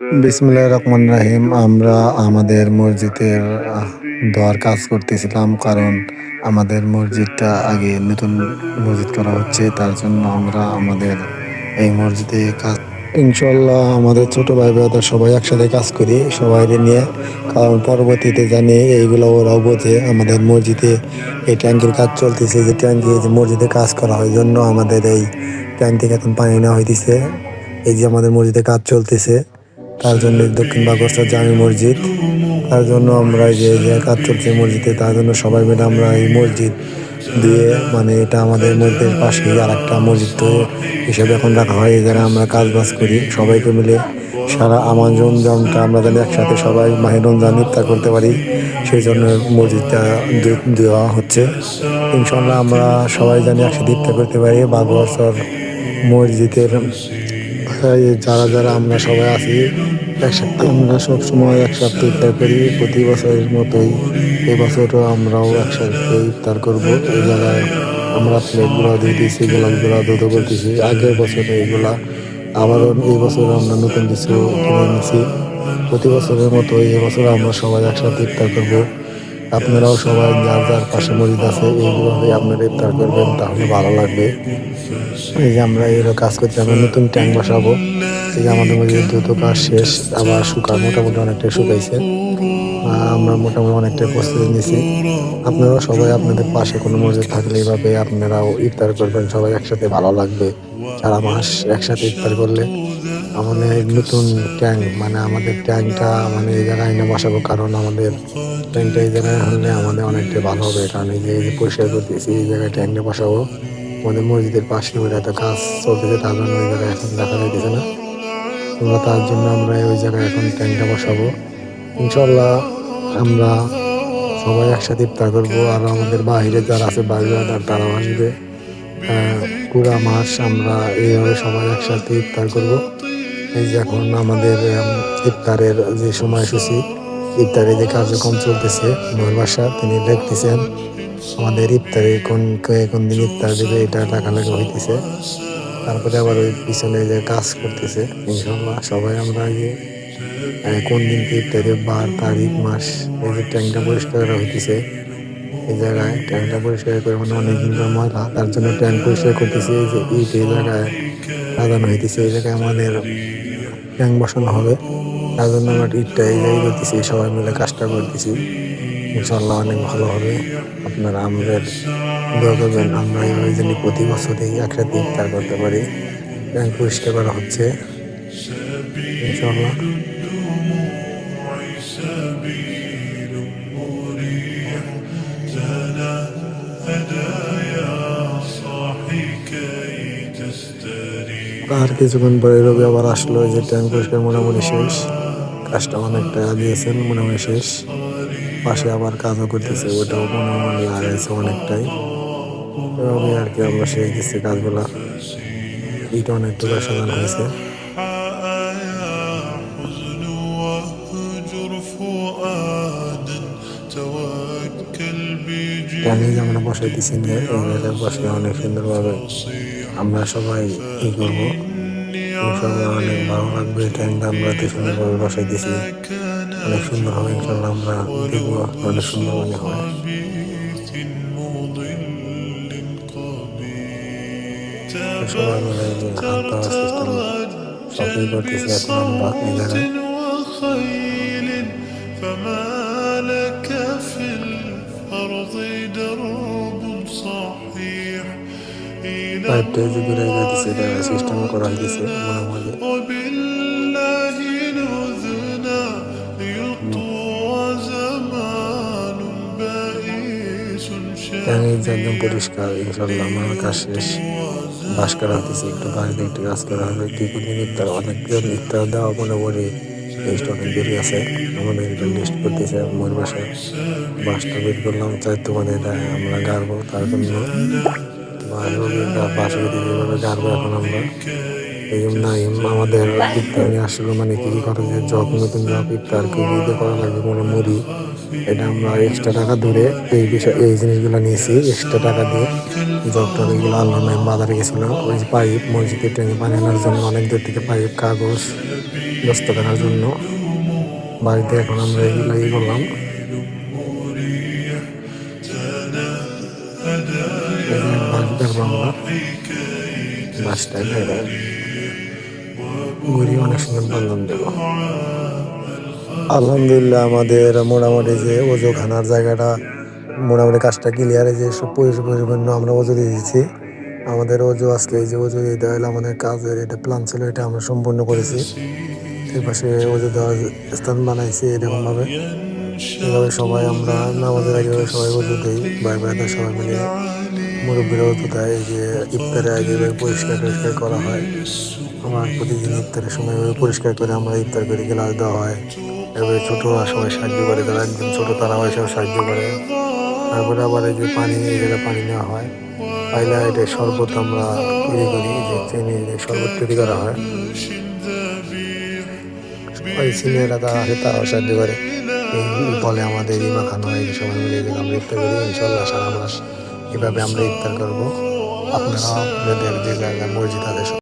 বিসমিল্লাহির রহমানির রহিম। আমরা আমাদের মসজিদের দোয়ার কাজ করতেছিলাম, কারণ আমাদের মসজিদটা আগে নতুন মসজিদ করা হচ্ছে। তার জন্য আমরা আমাদের এই মসজিদে কাজ, ইনশাল্লাহ আমাদের ছোট ভাই ব্রাদার সবাই একসাথে কাজ করি সবাই নিয়ে, কারণ পরবর্তীতে জানি এইগুলো ওরাও বোঝে। আমাদের মসজিদে এই ট্যাঙ্কির কাজ চলতেছে, যে ট্যাঙ্কি যে মসজিদে কাজ করা হয় জন্য আমাদের এই ট্যাঙ্ক থেকে এখন পানি নেওয়া হইতেছে। এই যে আমাদের মসজিদে কাজ চলতেছে, তার জন্য দক্ষিণ বাগরচা জামে মসজিদ, তার জন্য আমরা এই যে কাজ চলছে মসজিদে, তার জন্য সবাই মিলে আমরা এই মসজিদ দিয়ে, মানে এটা আমাদের মসজিদের পাশেই আর একটা মসজিদ তো হিসেবে এখন রাখা হয়। এই জায়গায় আমরা কাজ বাজ করি সবাইকে মিলে। সারা আমার রমজানটা আমরা যেন একসাথে সবাই মাহে রমজান ইফতার করতে পারি, সেই জন্য মসজিদটা দেওয়া হচ্ছে। ইনশাল্লাহ আমরা সবাই জানি একসাথে ইফতার করতে পারি। বাগরচর মসজিদের যারা যারা আমরা সবাই আছি একসাথে, আমরা সবসময় একসাথে ইফতার করি প্রতি বছরের মতোই। এবছরও আমরাও একসাথে ইফতার করব। এই জায়গায় আমরা প্লেটগুলো দিয়ে দিয়েছি, গ্লাসগুলো দুটো করতেছি আগের বছরে এগুলা, আবারও এই বছর আমরা নতুন কিছু কিনে নিয়েছি। প্রতি বছরের মতো এবছর আমরা সবাই একসাথে ইফতার করব। আপনারাও সবাই যার যার পাশে মসজিদ আছে এইভাবে আপনারা ইফতার করবেন, তাহলে ভালো লাগবে। এই যে আমরা এগুলো কাজ করছি, আমরা নতুন ট্যাঙ্ক বসাবো। এই যে আমাদের মধ্যে দ্রুত কাজ শেষ, আবার মোটামুটি অনেকটাই শুকাইছে। আমরা মোটামুটি অনেকটাই প্রস্তুতি নিয়েছি। আপনারাও সবাই আপনাদের পাশে কোনো মসজিদ থাকলে এইভাবে আপনারাও ইফতার করবেন, সবাই একসাথে ভালো লাগবে। সারা মাস একসাথে ইফতার করলে আমাদের নতুন ট্যাঙ্ক, মানে আমাদের ট্যাঙ্কটা মানে এই জায়গায় এনে বসাবো, কারণ আমাদের ট্যাঙ্কটা এই জায়গায় হলে আমাদের অনেকটাই ভালো হবে। কারণ এই যে পরিষ্কার করতেছি এই জায়গায় ট্যাঙ্কটা বসাবো। আমাদের মসজিদের পাশে ওই একটা কাজ চলতেছে, তার জন্য ওই জায়গায় এখন দেখা যাইতেছে না। আমরা তার জন্য আমরা ওই জায়গায় এখন ট্যাঙ্কটা বসাবো। ইনশাল্লাহ আমরা সবাই একসাথে ইফতার করবো। আর আমাদের বাইরে যারা আছে বাইরে তারাও আসবে। পুরা মাস আমরা এইভাবে সবাই একসাথে ইফতার করব। এই যে এখন আমাদের ইফতারের যে সময়সূচি, ইফতারের যে কার্যক্রম চলতেছে, মহির বাসা তিনি দেখতেছেন আমাদের ইফতারে কোন দিন ইফতার দিবে এটা লেখালেখি হইতেছে। তারপরে আবার ওই পিছনে যে কাজ করতেছে। ইনশাল্লাহ সবাই আমরা আগে কোন দিনকে ইফতারের বার তারিখ মাস, এই যে ট্যাঙ্কটা পরিষ্কার করা হইতেছে। এই জায়গায় ট্যাঙ্কটা পরিষ্কার করে মানে অনেক দিনকার ময়লা, তার জন্য ট্যাঙ্ক পরিষ্কার করতেছে। এই যে ইট এই জায়গায় লাগানো হইতেছে, এই জায়গায় আমাদের ট্যাঙ্ক বসানো হবে। তার জন্য আমরা ইটটা এই জায়গায় করতেছি, সবাই মিলে কাজটা করতেছি। ইনশাল্লাহ অনেক ভালো হবে। আপনারা আমাদের দোয়া করবেন, আমরা এইভাবে জানি প্রতি বছরই একসাথে ইফতার করতে পারি। ট্যাঙ্ক পরিষ্কার করা হচ্ছে ইনশাল্লাহ। আর কিছুক্ষণ পরে রবি আবার আসলো, যে ট্যাঙ্ক পরিষ্কার মোটামুটি শেষ, কাজটা অনেকটা দিয়েছেন মোটামুটি শেষ। পাশে আবার কাজও করতেছে, ওটাও মোটামুটি লাগাইছে অনেকটাই। এভাবে আর কি আমরা শেষ দিচ্ছি কাজগুলা। ইট অনেকটুকু সাজানো হয়েছে। ট্যাঙ্কে যে আমরা বসাই দিচ্ছি, এই জায়গায় বসে অনেক সুন্দরভাবে আমরা সবাই ই করবো। ইনশাল্লাহ অনেক ভালো লাগবে। ট্যাঙ্কটা আমরা এত সুন্দরভাবে বসাই দিছি, অনেক সুন্দর হবে। ইনশাল্লাহ আমরা দেখবো অনেক সুন্দর মনে হয়। সবাই মিলে যে হাত দেওয়ার সিস্টেম সবই করতেছি এখন আমরা এই জায়গায়। পাইপটা যে দূরে যাইতেছে, এটা সিস্টেম করা হয়েছে মোটামুটি। একদম পরিষ্কার। ইনশাল্লাহ আমার কাজ শেষ, বাস করা হতেছে, একটু বাড়িতে একটু কাজ করা হবে। কিছুদিন ইফতার অনেকজন ইফতার দেওয়া মোটামুটি লিস্ট অনেক দেরি আছে। আমাদের এটা লিস্ট করতেছে আমার বাসায়। বাসটা বের করলাম, চাই তোমাদের আমরা গাড়বো, তার জন্য বাসা যেভাবে গাড়বো এখন আমরা। এই জন্য আমাদের ইফতার নিয়ে আসলো, মানে কি কি করা যায়, জব নতুন জব ইফতার কি কি করা লাগবে, কোনো মুড়ি, এটা আমরা এক্সট্রা টাকা ধরে এই বিষয় এই জিনিসগুলো নিয়েছি এক্সট্রা টাকা দিয়ে। জবটা এগুলো আনলাম, বাজারে গেছিলাম। ওই পাইপ মসজিদের ট্যাঙ্কে পানি আনার জন্য অনেক দূর থেকে পাইপ, কাগজ গোস্ত কেনার জন্য। বাড়িতে এখন আমরা এগুলো করলাম, এই যে বাস দেখবো আমরা, বাসটাই খাইলে ঘুরি অনেক সুন্দর বন্ধন দেবো। আলহামদুলিল্লাহ আমাদের মোটামুটি যে ওজু খানার জায়গাটা মোটামুটি কাজটা ক্লিয়ারে, যে সব পরিপূর্ণ আমরা ওজু দিয়ে দিচ্ছি। আমাদের ওজু আজকে এই যে ওজু দিয়ে দেওয়া হলো, আমাদের কাজের এটা প্ল্যান ছিল, এটা আমরা সম্পূর্ণ করেছি। এই পাশে ওজু দেওয়ার স্থান বানাইছি এরকম ভাবে, এভাবে সবাই আমরা নামাজের আগে সবাই ওজু দিই, ভাই ভাইদের সবাই মিলে মুরব্বীরা ওজু দেয়। এই যে ইফতারের আগে পরিষ্কার টরিষ্কার করা হয়, আমার প্রতিদিন ইফতারের সময় পরিষ্কার করে আমরা ইফতার করে গ্লাস দেওয়া হয়। এভাবে ছোটরা সবাই সাহায্য করে, যারা একদম ছোট তারাও এসব সাহায্য করে। তারপরে আবার এই যে পানি, এই জায়গায় পানি নেওয়া হয়, পাইলে এটা শরবত আমরা তৈরি করি, যে চিনি যে শরবত তৈরি করা হয়। সবাই সিনিয়ররা যারা আছে তারাও সাহায্য করে। এই বলে আমাদের ইমা খানো হয়, যে সবাই মিলে যে আমরা ইফতার করি, ইনশাল্লাহ সারা মাস এভাবে আমরা ইফতার করবো। আপনারাও আপনাদের যে জায়গায় মসজিদ আছে